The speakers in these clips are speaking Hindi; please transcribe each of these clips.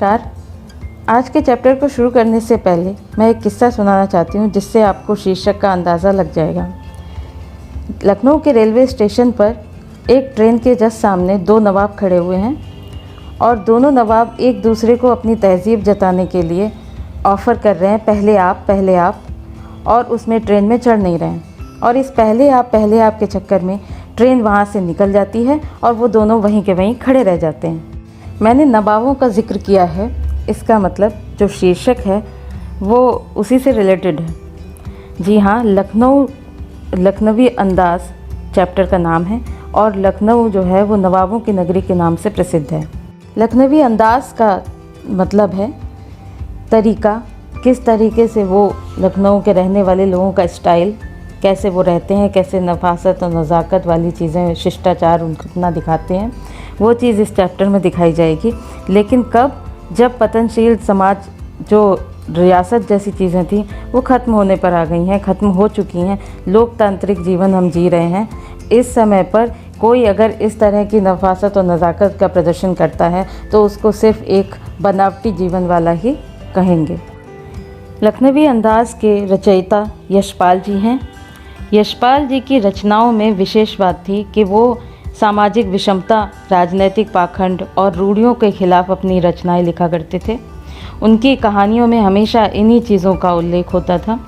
नमस्कार। आज के चैप्टर को शुरू करने से पहले मैं एक किस्सा सुनाना चाहती हूँ जिससे आपको शीर्षक का अंदाज़ा लग जाएगा। लखनऊ के रेलवे स्टेशन पर एक ट्रेन के जस्ट सामने दो नवाब खड़े हुए हैं और दोनों नवाब एक दूसरे को अपनी तहज़ीब जताने के लिए ऑफ़र कर रहे हैं, पहले आप, और उसमें ट्रेन में चढ़ नहीं रहे हैं। और इस पहले आप के चक्कर में ट्रेन वहाँ से निकल जाती है और वो दोनों वहीं के वहीं खड़े रह जाते हैं। मैंने नवाबों का जिक्र किया है, इसका मतलब जो शीर्षक है वो उसी से रिलेटेड है। जी हाँ, लखनवी अंदाज़ चैप्टर का नाम है और लखनऊ जो है वो नवाबों की नगरी के नाम से प्रसिद्ध है। लखनवी अंदाज़ का मतलब है तरीका, किस तरीके से वो लखनऊ के रहने वाले लोगों का स्टाइल, कैसे वो रहते हैं, कैसे नफासत और नज़ाकत वाली चीज़ें, शिष्टाचार उनको अपना दिखाते हैं, वो चीज़ इस चैप्टर में दिखाई जाएगी। लेकिन कब? जब पतनशील समाज, जो रियासत जैसी चीज़ें थी, वो ख़त्म होने पर आ गई हैं, ख़त्म हो चुकी हैं। लोकतांत्रिक जीवन हम जी रहे हैं। इस समय पर कोई अगर इस तरह की नफासत और नज़ाकत का प्रदर्शन करता है तो उसको सिर्फ़ एक बनावटी जीवन वाला ही कहेंगे। लखनवी अंदाज़ के रचयिता यशपाल जी हैं। यशपाल जी की रचनाओं में विशेष बात थी कि वो सामाजिक विषमता, राजनैतिक पाखंड और रूढ़ियों के खिलाफ अपनी रचनाएं लिखा करते थे। उनकी कहानियों में हमेशा इन्हीं चीज़ों का उल्लेख होता था।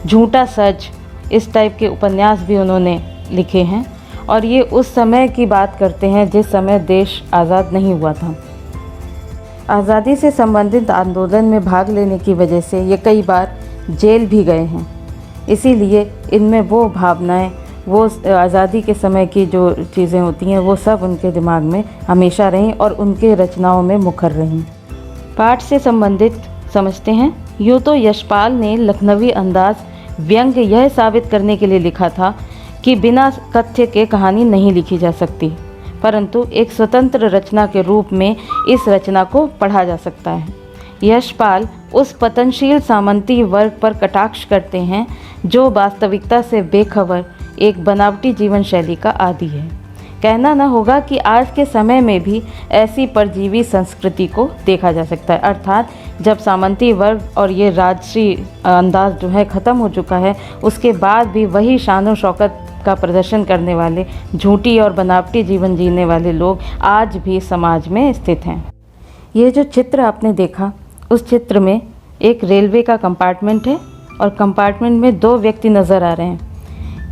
झूठा सच, इस टाइप के उपन्यास भी उन्होंने लिखे हैं और ये उस समय की बात करते हैं जिस समय देश आज़ाद नहीं हुआ था। आज़ादी से संबंधित आंदोलन में भाग लेने की वजह से ये कई बार जेल भी गए हैं। इसीलिए इनमें वो भावनाएं, वो आज़ादी के समय की जो चीज़ें होती हैं वो सब उनके दिमाग में हमेशा रहीं और उनके रचनाओं में मुखर रहीं। पाठ से संबंधित समझते हैं। यूँ तो यशपाल ने लखनवी अंदाज़ व्यंग्य यह साबित करने के लिए लिखा था कि बिना कथ्य के कहानी नहीं लिखी जा सकती, परंतु एक स्वतंत्र रचना के रूप में इस रचना को पढ़ा जा सकता है। यशपाल उस पतनशील सामंती वर्ग पर कटाक्ष करते हैं जो वास्तविकता से बेखबर एक बनावटी जीवन शैली का आदी है। कहना न होगा कि आज के समय में भी ऐसी परजीवी संस्कृति को देखा जा सकता है, अर्थात जब सामंती वर्ग और ये राजसी अंदाज जो है ख़त्म हो चुका है, उसके बाद भी वही शान और शौकत का प्रदर्शन करने वाले, झूठी और बनावटी जीवन जीने वाले लोग आज भी समाज में स्थित हैं। ये जो चित्र आपने देखा, उस चित्र में एक रेलवे का कंपार्टमेंट है और कंपार्टमेंट में दो व्यक्ति नज़र आ रहे हैं।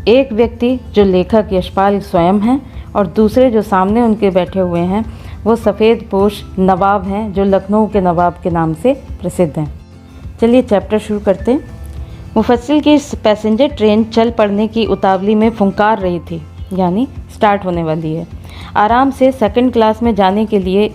एक व्यक्ति जो लेखक यशपाल स्वयं हैं और दूसरे जो सामने उनके बैठे हुए हैं वो सफ़ेद पोश नवाब हैं जो लखनऊ के नवाब के नाम से प्रसिद्ध हैं। चलिए चैप्टर शुरू करते हैं। मुफस्सिल की पैसेंजर ट्रेन चल पड़ने की उतावली में फुंकार रही थी, यानी स्टार्ट होने वाली है। आराम से सेकंड क्लास में जाने के लिए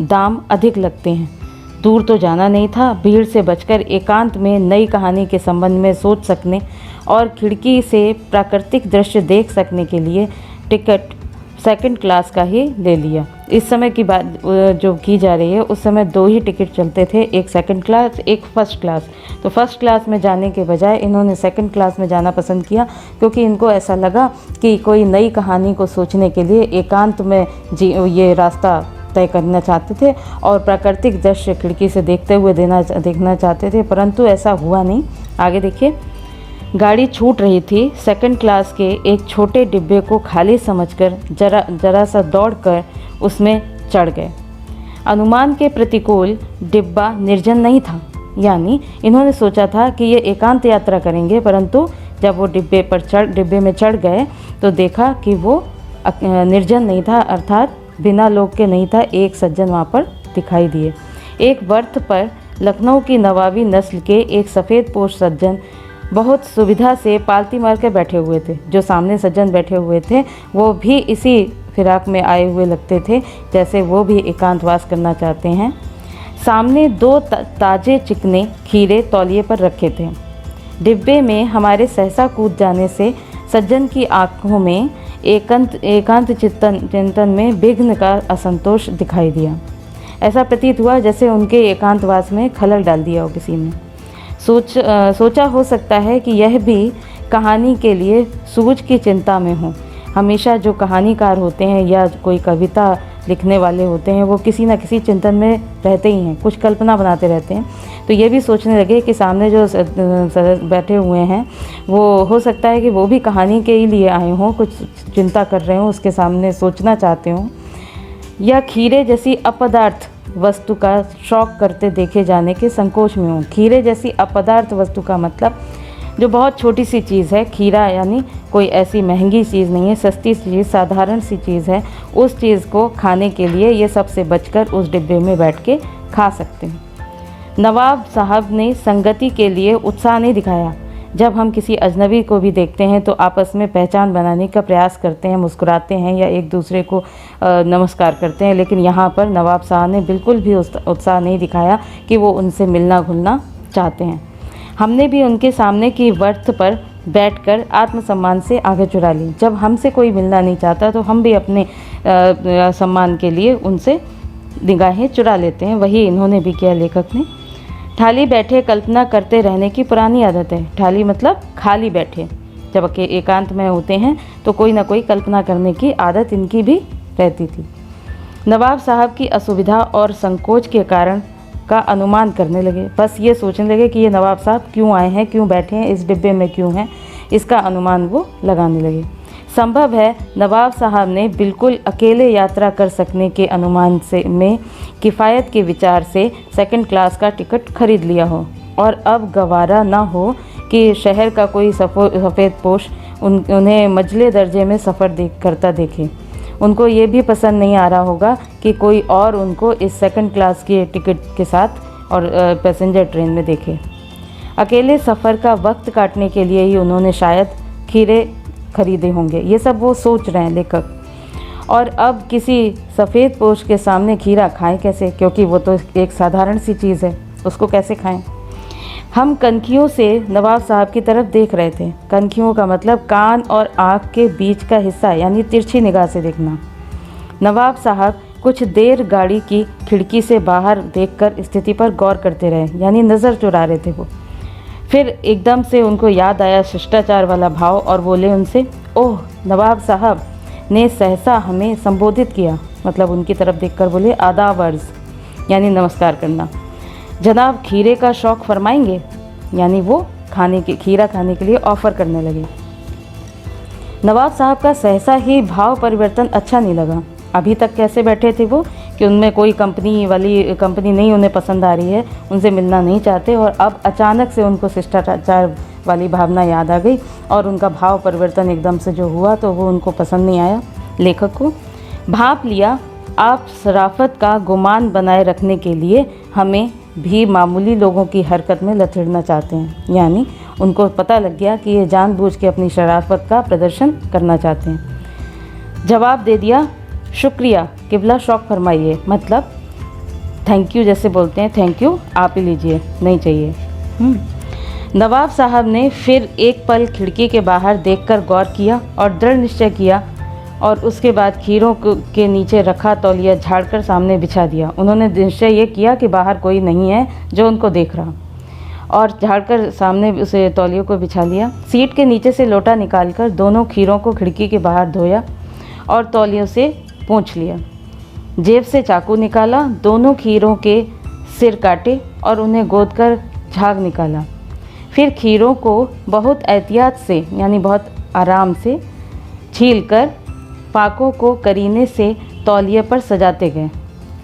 दाम अधिक लगते हैं। दूर तो जाना नहीं था, भीड़ से बचकर एकांत में नई कहानी के संबंध में सोच सकने और खिड़की से प्राकृतिक दृश्य देख सकने के लिए टिकट सेकंड क्लास का ही ले लिया। इस समय की बात जो की जा रही है, उस समय दो ही टिकट चलते थे, एक सेकंड क्लास, एक फर्स्ट क्लास। तो फर्स्ट क्लास में जाने के बजाय इन्होंने सेकंड क्लास में जाना पसंद किया, क्योंकि इनको ऐसा लगा कि कोई नई कहानी को सोचने के लिए एकांत में ये रास्ता तय करना चाहते थे और प्राकृतिक दृश्य खिड़की से देखते हुए देखना चाहते थे, परंतु ऐसा हुआ नहीं। आगे देखिए। गाड़ी छूट रही थी। सेकंड क्लास के एक छोटे डिब्बे को खाली समझकर जरा सा दौड़कर उसमें चढ़ गए। अनुमान के प्रतिकूल डिब्बा निर्जन नहीं था, यानी इन्होंने सोचा था कि ये एकांत यात्रा करेंगे, परंतु जब वो डिब्बे में चढ़ गए तो देखा कि वो निर्जन नहीं था, अर्थात बिना लोग के नहीं था। एक सज्जन वहाँ पर दिखाई दिए। एक बर्थ पर लखनऊ की नवाबी नस्ल के एक सफ़ेद पोश सज्जन बहुत सुविधा से पालती मार के बैठे हुए थे। जो सामने सज्जन बैठे हुए थे वो भी इसी फिराक में आए हुए लगते थे, जैसे वो भी एकांतवास करना चाहते हैं। सामने दो ताजे चिकने खीरे तौलिए पर रखे थे। डिब्बे में हमारे सहसा कूद जाने से सज्जन की आँखों में एकांत चिंतन में विघ्न का असंतोष दिखाई दिया। ऐसा प्रतीत हुआ जैसे उनके एकांतवास में खलल डाल दिया हो किसी ने। सोचा हो सकता है कि यह भी कहानी के लिए सूझ की चिंता में हो। हमेशा जो कहानीकार होते हैं या कोई कविता लिखने वाले होते हैं वो किसी न किसी चिंतन में रहते ही हैं, कुछ कल्पना बनाते रहते हैं। तो ये भी सोचने लगे कि सामने जो बैठे हुए हैं वो हो सकता है कि वो भी कहानी के ही लिए आए हों, कुछ चिंता कर रहे हों, उसके सामने सोचना चाहते हों, या खीरे जैसी अपदार्थ वस्तु का शौक करते देखे जाने के संकोच में हों। खीरे जैसी अपदार्थ वस्तु का मतलब जो बहुत छोटी सी चीज़ है, खीरा यानी कोई ऐसी महंगी चीज़ नहीं है, सस्ती चीज़, साधारण सी चीज़ है, उस चीज़ को खाने के लिए ये सबसे बचकर उस डिब्बे में बैठ के खा सकते हैं। नवाब साहब ने संगति के लिए उत्साह नहीं दिखाया। जब हम किसी अजनबी को भी देखते हैं तो आपस में पहचान बनाने का प्रयास करते हैं, मुस्कुराते हैं या एक दूसरे को नमस्कार करते हैं, लेकिन यहाँ पर नवाब साहब ने बिल्कुल भी उत्साह नहीं दिखाया कि वो उनसे मिलना घुलना चाहते हैं। हमने भी उनके सामने की वर्थ पर बैठकर आत्मसम्मान से आगे चुरा ली। जब हमसे कोई मिलना नहीं चाहता तो हम भी अपने सम्मान के लिए उनसे निगाहें चुरा लेते हैं। वही इन्होंने भी किया, लेखक ने। ठाली बैठे कल्पना करते रहने की पुरानी आदत है। ठाली मतलब खाली बैठे, जब एकांत में होते हैं तो कोई ना कोई कल्पना करने की आदत इनकी भी रहती थी। नवाब साहब की असुविधा और संकोच के कारण का अनुमान करने लगे। बस ये सोचने लगे कि ये नवाब साहब क्यों आए हैं, क्यों बैठे हैं, इस डिब्बे में क्यों हैं, इसका अनुमान वो लगाने लगे। संभव है नवाब साहब ने बिल्कुल अकेले यात्रा कर सकने के अनुमान से में किफ़ायत के विचार से सेकंड क्लास का टिकट खरीद लिया हो और अब गवारा ना हो कि शहर का कोई सफ़ेद पोश उन्हें मझले दर्जे में सफ़र करता देखे। उनको ये भी पसंद नहीं आ रहा होगा कि कोई और उनको इस सेकंड क्लास के टिकट के साथ और पैसेंजर ट्रेन में देखे। अकेले सफ़र का वक्त काटने के लिए ही उन्होंने शायद खीरे खरीदे होंगे। ये सब वो सोच रहे हैं लेखक। और अब किसी सफ़ेद पोश के सामने खीरा खाएं कैसे, क्योंकि वो तो एक साधारण सी चीज़ है, उसको कैसे खाएं। हम कनखियों से नवाब साहब की तरफ देख रहे थे। कनखियों का मतलब कान और आँख के बीच का हिस्सा, यानी तिरछी निगाह से देखना। नवाब साहब कुछ देर गाड़ी की खिड़की से बाहर देखकर स्थिति पर गौर करते रहे, यानी नज़र चुरा रहे थे वो। फिर एकदम से उनको याद आया शिष्टाचार वाला भाव और बोले उनसे, ओह, नवाब साहब ने सहसा हमें संबोधित किया, मतलब उनकी तरफ देखकर बोले, आदाब अर्ज़, यानी नमस्कार करना। जनाब खीरे का शौक़ फरमाएंगे, यानी वो खीरा खाने के लिए ऑफ़र करने लगे। नवाब साहब का सहसा ही भाव परिवर्तन अच्छा नहीं लगा। अभी तक कैसे बैठे थे वो कि उनमें कोई कंपनी नहीं उन्हें पसंद आ रही है, उनसे मिलना नहीं चाहते, और अब अचानक से उनको शिष्टाचार वाली भावना याद आ गई और उनका भाव परिवर्तन एकदम से जो हुआ तो वो उनको पसंद नहीं आया लेखक को। भाप लिया, आप शराफत का गुमान बनाए रखने के लिए हमें भी मामूली लोगों की हरकत में लथेड़ना चाहते हैं, यानी उनको पता लग गया कि ये जानबूझ के अपनी शराफत का प्रदर्शन करना चाहते हैं। जवाब दे दिया, शुक्रिया किबला, शौक़ फरमाइए, मतलब थैंक यू जैसे बोलते हैं, थैंक यू आप ही लीजिए, नहीं चाहिए। नवाब साहब ने फिर एक पल खिड़की के बाहर देखकर गौर किया और दृढ़ निश्चय किया, और उसके बाद खीरों के नीचे रखा तौलिया झाड़कर सामने बिछा दिया। उन्होंने निश्चय ये किया कि बाहर कोई नहीं है जो उनको देख रहा, और झाड़कर सामने उसे तौलियों को बिछा लिया। सीट के नीचे से लोटा निकालकर दोनों खीरों को खिड़की के बाहर धोया और तौलियों से पोंछ लिया। जेब से चाकू निकाला, दोनों खीरों के सिर काटे और उन्हें गोद कर झाग निकाला। फिर खीरों को बहुत एहतियात से, यानी बहुत आराम से छीलकर फाकों को करीने से तौलिए पर सजाते गए,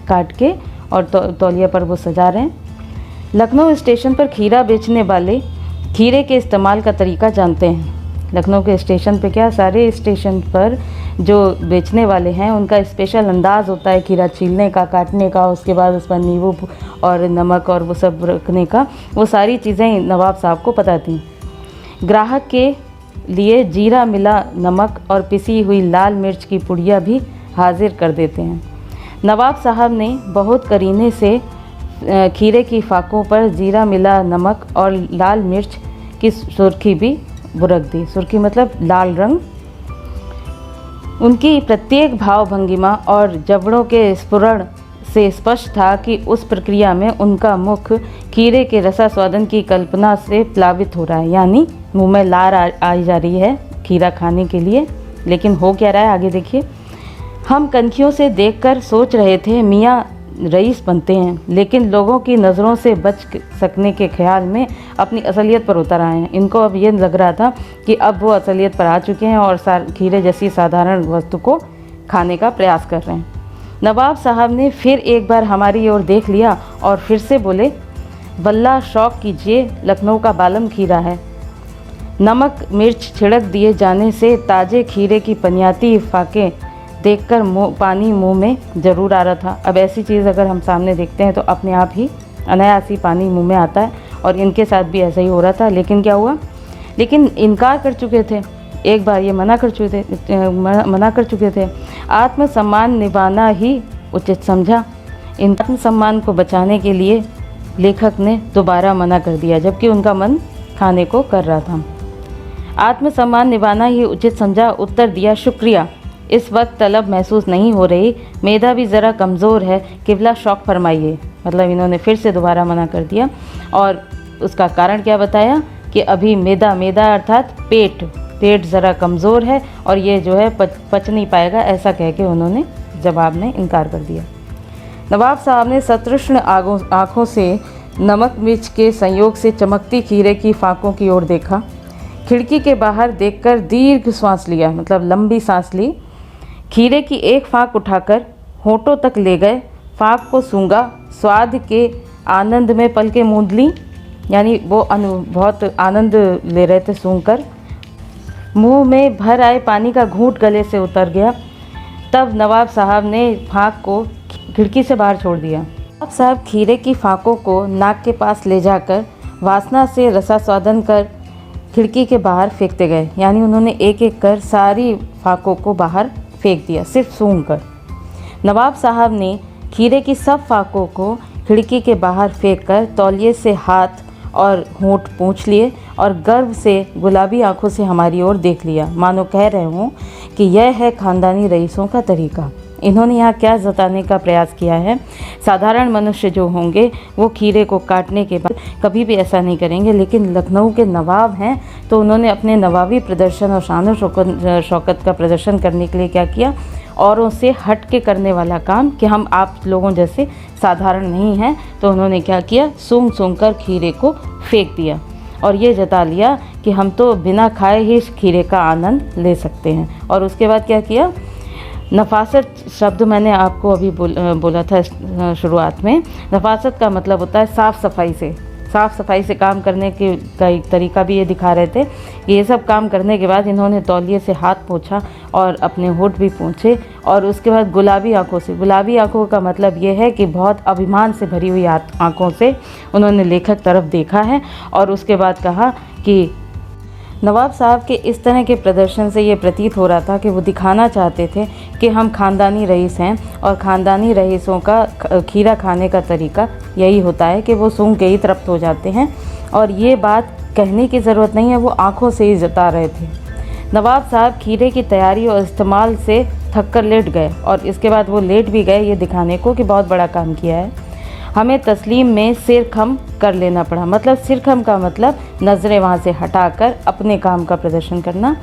काट के और तौलिए पर वो सजा रहे हैं। लखनऊ स्टेशन पर खीरा बेचने वाले खीरे के इस्तेमाल का तरीका जानते हैं। लखनऊ के स्टेशन पे क्या, सारे स्टेशन पर जो बेचने वाले हैं उनका स्पेशल अंदाज़ होता है खीरा छीलने का, काटने का, उसके बाद उस पर नींबू और नमक और वो सब रखने का। वो सारी चीज़ें नवाब साहब को पता थीं। ग्राहक के लिए जीरा मिला नमक और पिसी हुई लाल मिर्च की पुड़िया भी हाजिर कर देते हैं। नवाब साहब ने बहुत करीने से खीरे की फाकों पर जीरा मिला नमक और लाल मिर्च की सुर्खी भी बुरक दी। सुर्खी मतलब लाल रंग। उनकी प्रत्येक भाव भंगिमा और जबड़ों के स्फुरण से स्पष्ट था कि उस प्रक्रिया में उनका मुख खीरे के रसास्वादन की कल्पना से प्लावित हो रहा है, यानी मुंह में लार आई जा रही है खीरा खाने के लिए। लेकिन हो क्या रहा है आगे देखिए। हम कनखियों से देखकर सोच रहे थे मियाँ रईस बनते हैं, लेकिन लोगों की नज़रों से बच सकने के ख्याल में अपनी असलियत पर उतर आए हैं। इनको अब ये लग रहा था कि अब वो असलियत पर आ चुके हैं और खीरे जैसी साधारण वस्तु को खाने का प्रयास कर रहे हैं। नवाब साहब ने फिर एक बार हमारी ओर देख लिया और फिर से बोले, वल्लाह शौक कीजिए, लखनऊ का बालम खीरा है। नमक मिर्च छिड़क दिए जाने से ताज़े खीरे की पनियाती फाके देखकर पानी मुंह में ज़रूर आ रहा था। अब ऐसी चीज़ अगर हम सामने देखते हैं तो अपने आप ही अनायास ही पानी मुंह में आता है, और इनके साथ भी ऐसा ही हो रहा था। लेकिन क्या हुआ, लेकिन इनकार कर चुके थे, एक बार ये मना कर चुके थे। आत्मसम्मान निभाना ही उचित समझा। इन आत्मसम्मान को बचाने के लिए लेखक ने दोबारा मना कर दिया, जबकि उनका मन खाने को कर रहा था। आत्मसम्मान निभाना ही उचित समझा, उत्तर दिया, शुक्रिया, इस वक्त तलब महसूस नहीं हो रही, मैदा भी ज़रा कमज़ोर है, किबला शौक फरमाइए। मतलब इन्होंने फिर से दोबारा मना कर दिया, और उसका कारण क्या बताया कि अभी मैदा अर्थात पेट ज़रा कमज़ोर है और ये जो है पच नहीं पाएगा, ऐसा कह के उन्होंने जवाब में इनकार कर दिया। नवाब साहब ने सतृष्ण आँखों से नमक मिर्च के संयोग से चमकती खीरे की फाकों की ओर देखा। खिड़की के बाहर देखकर दीर्घ सांस लिया, मतलब लंबी सांस ली। खीरे की एक फाक उठाकर होठों तक ले गए, फाक को सूंघा, स्वाद के आनंद में पलकें मूंद लीं, यानी वो बहुत आनंद ले रहे थे सूंघकर। मुंह में भर आए पानी का घूंट गले से उतर गया। तब नवाब साहब ने फाक को खिड़की से बाहर छोड़ दिया। नवाब साहब खीरे की फाकों को नाक के पास ले जाकर वासना से रसास्वादन कर खिड़की के बाहर फेंकते गए, यानी उन्होंने एक एक कर सारी फाकों को बाहर फेंक दिया, सिर्फ सूंघकर। नवाब साहब ने खीरे की सब फाकों को खिड़की के बाहर फेंककर तौलिए से हाथ और होंठ पोंछ लिए और गर्व से गुलाबी आंखों से हमारी ओर देख लिया, मानो कह रहे हों कि यह है ख़ानदानी रईसों का तरीका। इन्होंने यहाँ क्या जताने का प्रयास किया है, साधारण मनुष्य जो होंगे वो खीरे को काटने के बाद कभी भी ऐसा नहीं करेंगे, लेकिन लखनऊ के नवाब हैं तो उन्होंने अपने नवाबी प्रदर्शन और शान शौकत का प्रदर्शन करने के लिए क्या किया, औरों से हट के करने वाला काम कि हम आप लोगों जैसे साधारण नहीं हैं, तो उन्होंने क्या किया, सूंघ कर खीरे को फेंक दिया और ये जता लिया कि हम तो बिना खाए ही खीरे का आनंद ले सकते हैं। और उसके बाद क्या किया, नफासत शब्द मैंने आपको अभी बोला था शुरुआत में। नफासत का मतलब होता है साफ़ सफाई से काम करने के का एक तरीका भी ये दिखा रहे थे। ये सब काम करने के बाद इन्होंने तौलिए से हाथ पोंछा और अपने होंठ भी पोंछे, और उसके बाद गुलाबी आंखों का मतलब ये है कि बहुत अभिमान से भरी हुई आंखों से उन्होंने लेखक तरफ देखा है। और उसके बाद कहा कि नवाब साहब के इस तरह के प्रदर्शन से ये प्रतीत हो रहा था कि वो दिखाना चाहते थे कि हम ख़ानदानी रईस हैं, और ख़ानदानी रईसों का खीरा खाने का तरीका यही होता है कि वो सूंघ के ही तृप्त हो जाते हैं। और ये बात कहने की ज़रूरत नहीं है, वो आँखों से ही जता रहे थे। नवाब साहब खीरे की तैयारी और इस्तेमाल से थक कर लेट गए, और इसके बाद वो लेट भी गए ये दिखाने को कि बहुत बड़ा काम किया है। हमें तस्लीम में सिर खम कर लेना पड़ा, मतलब सिर खम का मतलब नज़रें वहाँ से हटाकर अपने काम का प्रदर्शन करना।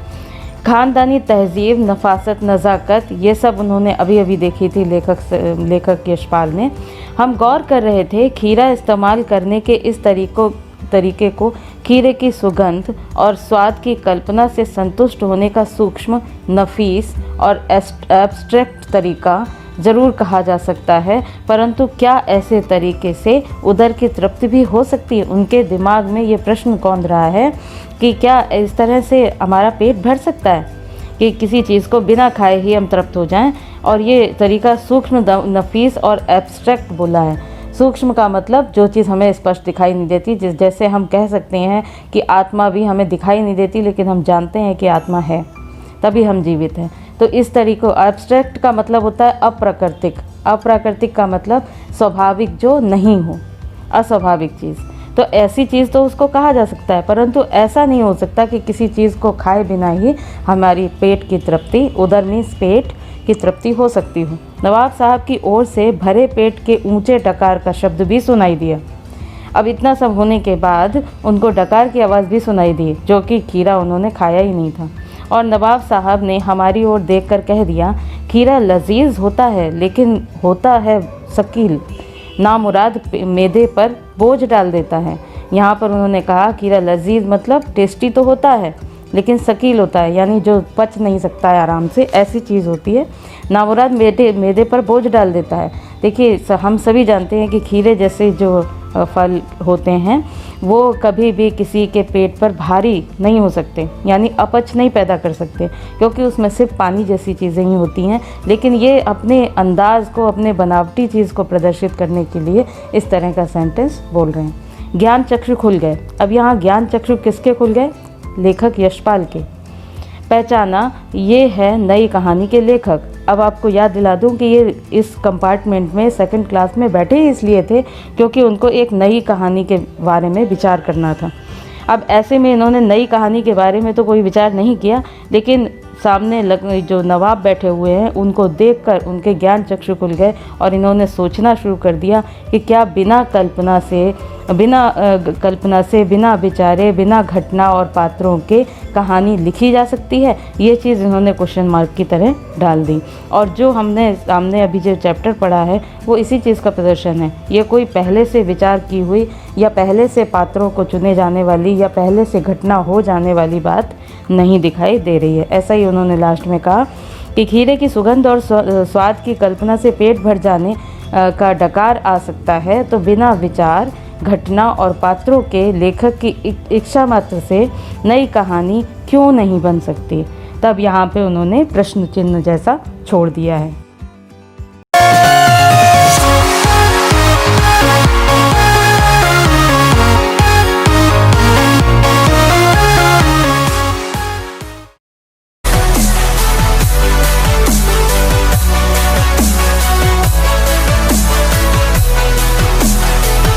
ख़ानदानी तहजीब, नफासत, नज़ाकत, ये सब उन्होंने अभी अभी देखी थी लेखक यशपाल ने। हम गौर कर रहे थे खीरा इस्तेमाल करने के इस तरीके को खीरे की सुगंध और स्वाद की कल्पना से संतुष्ट होने का सूक्ष्म, नफीस और एब्स्ट्रैक्ट तरीका ज़रूर कहा जा सकता है, परंतु क्या ऐसे तरीके से उदर की तृप्ति भी हो सकती है? उनके दिमाग में ये प्रश्न कौंध रहा है कि क्या इस तरह से हमारा पेट भर सकता है कि किसी चीज़ को बिना खाए ही हम तृप्त हो जाएं? और ये तरीका सूक्ष्म, नफीस और एब्स्ट्रैक्ट बोला है। सूक्ष्म का मतलब जो चीज़ हमें स्पष्ट दिखाई नहीं देती, जैसे हम कह सकते हैं कि आत्मा भी हमें दिखाई नहीं देती, लेकिन हम जानते हैं कि आत्मा है, तभी हम जीवित हैं। तो इस तरीक़ों, एब्स्ट्रैक्ट का मतलब होता है अप्राकृतिक का मतलब स्वाभाविक जो नहीं हो, अस्वाभाविक चीज़। तो ऐसी चीज़ तो उसको कहा जा सकता है, परंतु ऐसा नहीं हो सकता कि किसी चीज़ को खाए बिना ही हमारी पेट की तृप्ति, उदर मीन्स पेट की तृप्ति हो सकती हो। नवाब साहब की ओर से भरे पेट के ऊंचे डकार का शब्द भी सुनाई दिया। अब इतना सब होने के बाद उनको डकार की आवाज़ भी सुनाई दी, जो कि खीरा उन्होंने खाया ही नहीं था। और नवाब साहब ने हमारी ओर देखकर कह दिया, खीरा लजीज होता है लेकिन होता है शकील, नामुराद मैदे पर बोझ डाल देता है। यहाँ पर उन्होंने कहा खीरा लजीज मतलब टेस्टी तो होता है लेकिन शकील होता है, यानी जो पच नहीं सकता है आराम से, ऐसी चीज़ होती है। नामुराद मैदे पर बोझ डाल देता है। देखिए हम सभी जानते हैं कि खीरे जैसे जो फल होते हैं वो कभी भी किसी के पेट पर भारी नहीं हो सकते, यानी अपच नहीं पैदा कर सकते, क्योंकि उसमें सिर्फ पानी जैसी चीज़ें ही होती हैं। लेकिन ये अपने अंदाज को, अपने बनावटी चीज़ को प्रदर्शित करने के लिए इस तरह का सेंटेंस बोल रहे हैं। ज्ञान चक्षु खुल गए। अब यहाँ ज्ञान चक्षु किसके खुल गए? लेखक यशपाल के। पहचाना, ये है नई कहानी के लेखक। अब आपको याद दिला दूं कि ये इस कंपार्टमेंट में सेकंड क्लास में बैठे ही इसलिए थे क्योंकि उनको एक नई कहानी के बारे में विचार करना था। अब ऐसे में इन्होंने नई कहानी के बारे में तो कोई विचार नहीं किया, लेकिन सामने जो नवाब बैठे हुए हैं उनको देखकर उनके ज्ञान चक्षु खुल गए और इन्होंने सोचना शुरू कर दिया कि क्या बिना कल्पना से, बिना विचारे, बिना घटना और पात्रों के कहानी लिखी जा सकती है। ये चीज़ इन्होंने क्वेश्चन मार्क की तरह डाल दी। और जो हमने सामने अभी जो चैप्टर पढ़ा है वो इसी चीज़ का प्रदर्शन है। ये कोई पहले से विचार की हुई या पहले से पात्रों को चुने जाने वाली या पहले से घटना हो जाने वाली बात नहीं दिखाई दे रही है। ऐसा ही उन्होंने लास्ट में कहा कि खीरे की सुगंध और स्वाद की कल्पना से पेट भर जाने का डकार आ सकता है, तो बिना विचार, घटना और पात्रों के लेखक की इच्छा मात्र से नई कहानी क्यों नहीं बन सकती। तब यहाँ पे उन्होंने प्रश्न चिन्ह जैसा छोड़ दिया है।